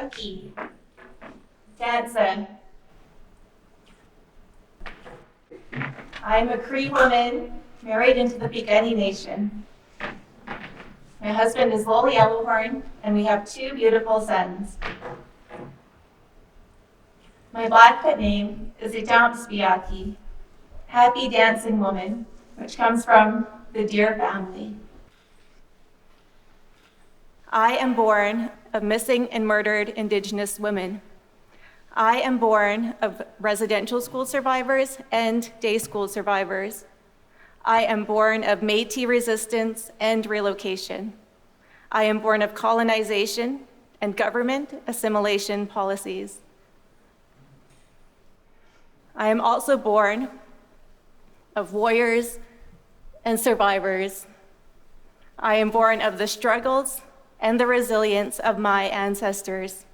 Cookie, Dancer. I'm a Cree woman married into the Piikani Nation. My husband is Lowell Yellowhorn, and we have 2 beautiful sons. My Blackfoot name is Itamspiaki, happy dancing woman, which comes from the Deer family. I am born of missing and murdered Indigenous women. I am born of residential school survivors and day school survivors. I am born of Métis resistance and relocation. I am born of colonization and government assimilation policies. I am also born of warriors and survivors. I am born of the struggles and the resilience of my ancestors.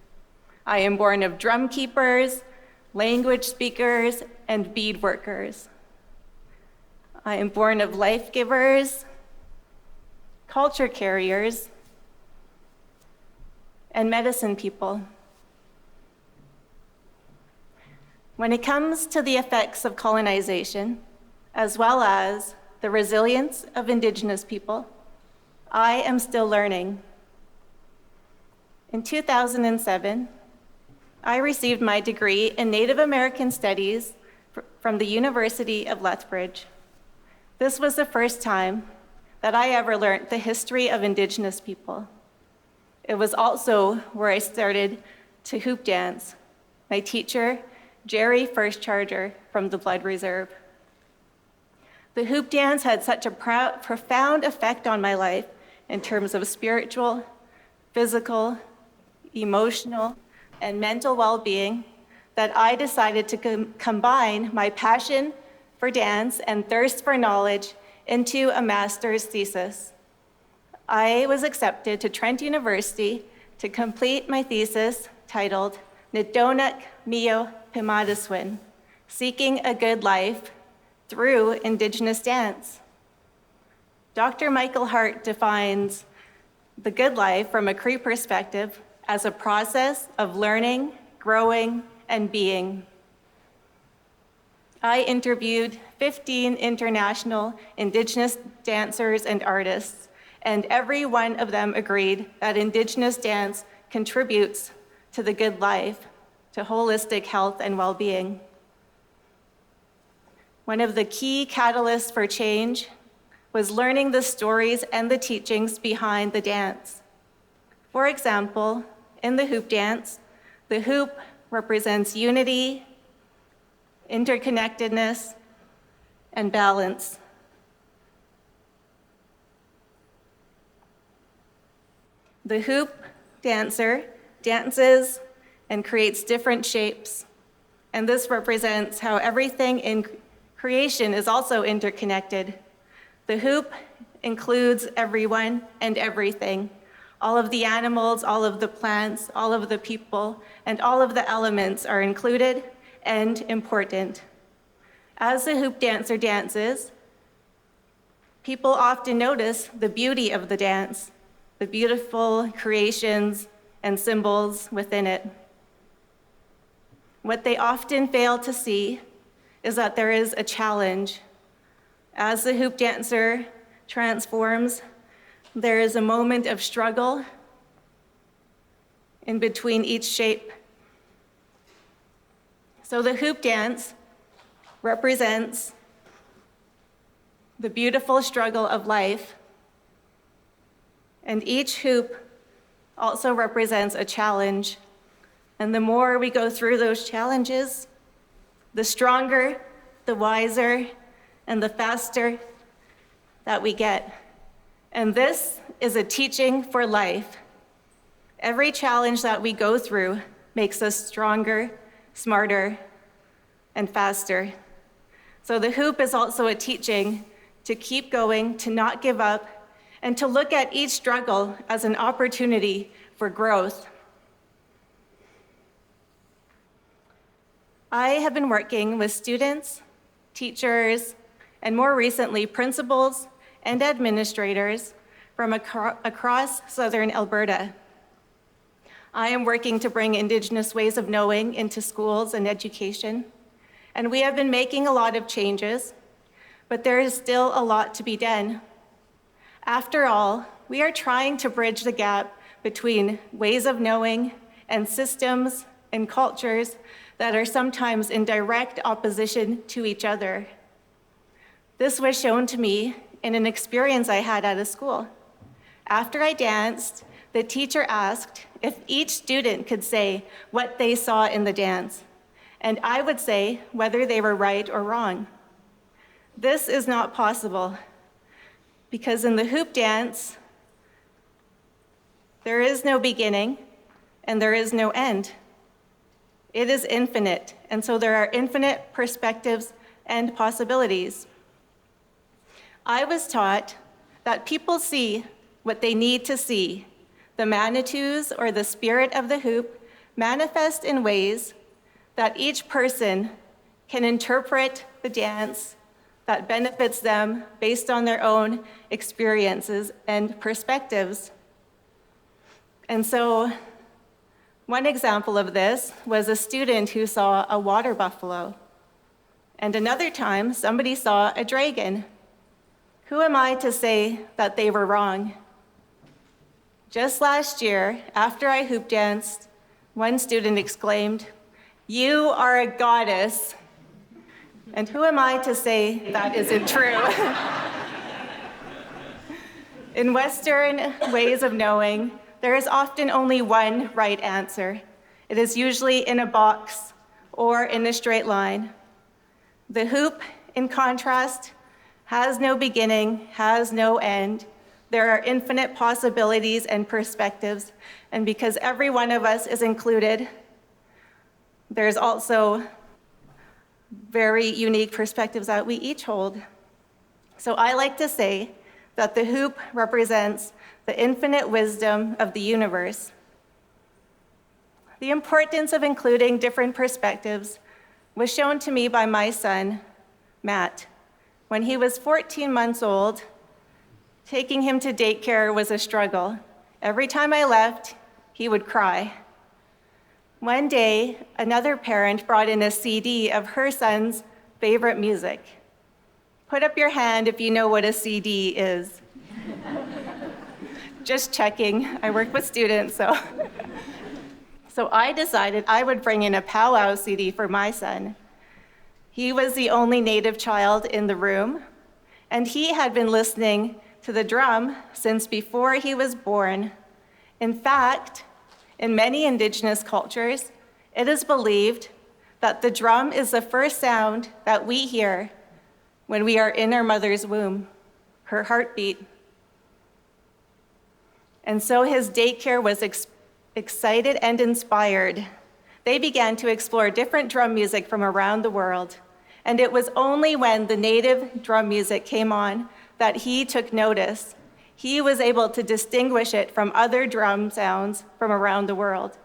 I am born of drum keepers, language speakers, and bead workers. I am born of life givers, culture carriers, and medicine people. When it comes to the effects of colonization, as well as the resilience of Indigenous people, I am still learning. In 2007, I received my degree in Native American Studies from the University of Lethbridge. This was the first time that I ever learned the history of Indigenous people. It was also where I started to hoop dance. My teacher, Jerry First Charger from the Blood Reserve. The hoop dance had such a profound effect on my life in terms of spiritual, physical, emotional, and mental well-being that I decided to combine my passion for dance and thirst for knowledge into a master's thesis. I was accepted to Trent University to complete my thesis titled Nitonak Mio Pimadiswin, Seeking a Good Life Through Indigenous Dance. Dr. Michael Hart defines the good life from a Cree perspective as a process of learning, growing, and being. I interviewed 15 international Indigenous dancers and artists, and every one of them agreed that Indigenous dance contributes to the good life, to holistic health and well-being. One of the key catalysts for change was learning the stories and the teachings behind the dance. For example, in the hoop dance, the hoop represents unity, interconnectedness, and balance. The hoop dancer dances and creates different shapes, and this represents how everything in creation is also interconnected. The hoop includes everyone and everything, all of the animals, all of the plants, all of the people, and all of the elements are included and important. As the hoop dancer dances, people often notice the beauty of the dance, the beautiful creations and symbols within it. What they often fail to see is that there is a challenge. As the hoop dancer transforms, there is a moment of struggle in between each shape. So the hoop dance represents the beautiful struggle of life, and each hoop also represents a challenge. And the more we go through those challenges, the stronger, the wiser, and the faster that we get. And this is a teaching for life. Every challenge that we go through makes us stronger, smarter, and faster. So the hoop is also a teaching to keep going, to not give up, and to look at each struggle as an opportunity for growth. I have been working with students, teachers, and more recently, principals and administrators from across southern Alberta. I am working to bring Indigenous ways of knowing into schools and education, and we have been making a lot of changes, but there is still a lot to be done. After all, we are trying to bridge the gap between ways of knowing and systems and cultures that are sometimes in direct opposition to each other. This was shown to me in an experience I had at a school. After I danced, the teacher asked if each student could say what they saw in the dance, and I would say whether they were right or wrong. This is not possible, because in the hoop dance, there is no beginning and there is no end. It is infinite, and so there are infinite perspectives and possibilities. I was taught that people see what they need to see. The Manitous, or the spirit of the hoop, manifest in ways that each person can interpret the dance that benefits them based on their own experiences and perspectives. And so, one example of this was a student who saw a water buffalo. And another time, somebody saw a dragon. Who am I to say that they were wrong? Just last year, after I hoop danced, one student exclaimed, "You are a goddess." And who am I to say that isn't true? In Western ways of knowing, there is often only one right answer. It is usually in a box or in a straight line. The hoop, in contrast, has no beginning, has no end. There are infinite possibilities and perspectives, and because every one of us is included, there's also very unique perspectives that we each hold. So I like to say that the hoop represents the infinite wisdom of the universe. The importance of including different perspectives was shown to me by my son, Matt. When he was 14 months old, taking him to daycare was a struggle. Every time I left, he would cry. One day, another parent brought in a CD of her son's favorite music. Put up your hand if you know what a CD is. Just checking. I work with students, so. So I decided I would bring in a powwow CD for my son. He was the only Native child in the room, and he had been listening to the drum since before he was born. In fact, in many Indigenous cultures, it is believed that the drum is the first sound that we hear when we are in our mother's womb, her heartbeat. And so his daycare was excited and inspired. They began to explore different drum music from around the world. And it was only when the native drum music came on that he took notice. He was able to distinguish it from other drum sounds from around the world.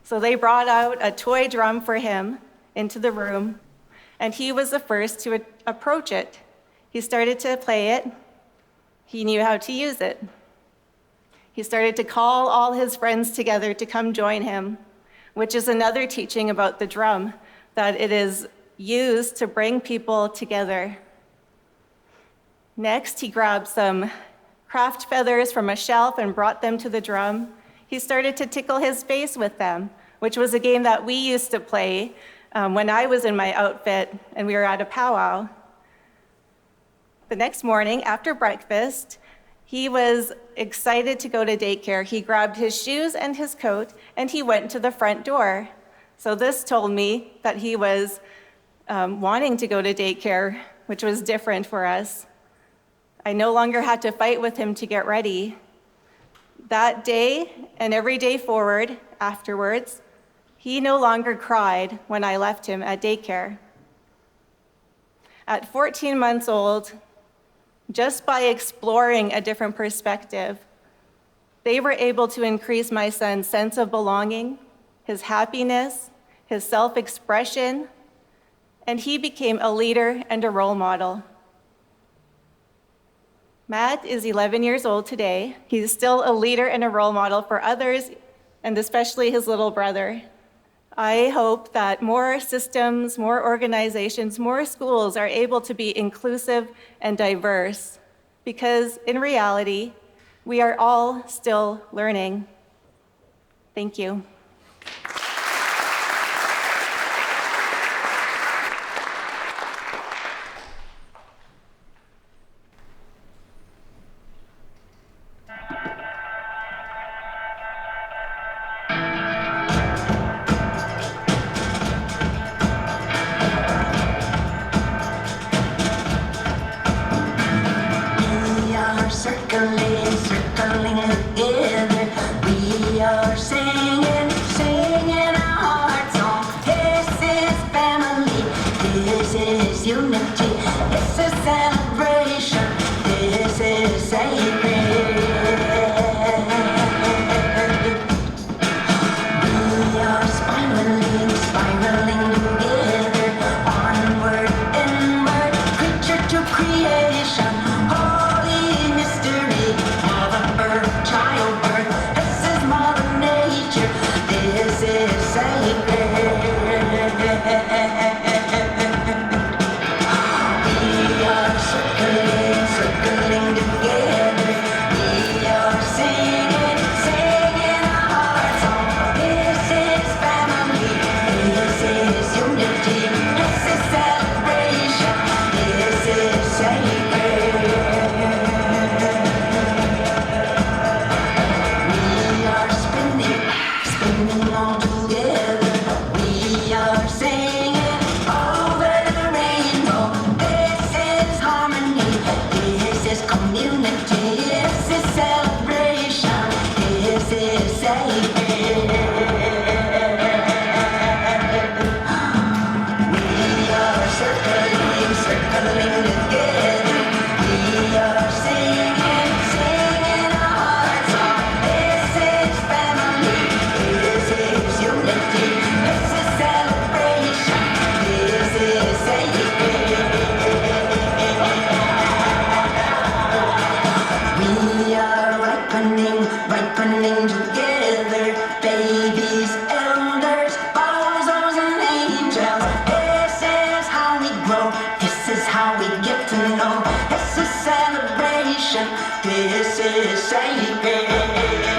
So they brought out a toy drum for him into the room, and he was the first to approach it. He started to play it. He knew how to use it. He started to call all his friends together to come join him, which is another teaching about the drum, that it is used to bring people together. Next, he grabbed some craft feathers from a shelf and brought them to the drum. He started to tickle his face with them, which was a game that we used to play when I was in my outfit and we were at a powwow. The next morning, after breakfast, he was excited to go to daycare. He grabbed his shoes and his coat, and he went to the front door. So this told me that he was wanting to go to daycare, which was different for us. I no longer had to fight with him to get ready. That day and every day forward afterwards, he no longer cried when I left him at daycare. At 14 months old, just by exploring a different perspective, they were able to increase my son's sense of belonging, his happiness, his self-expression, and he became a leader and a role model. Matt is 11 years old today. He's still a leader and a role model for others and especially his little brother. I hope that more systems, more organizations, more schools are able to be inclusive and diverse, because in reality, we are all still learning. Thank you. This is sacred.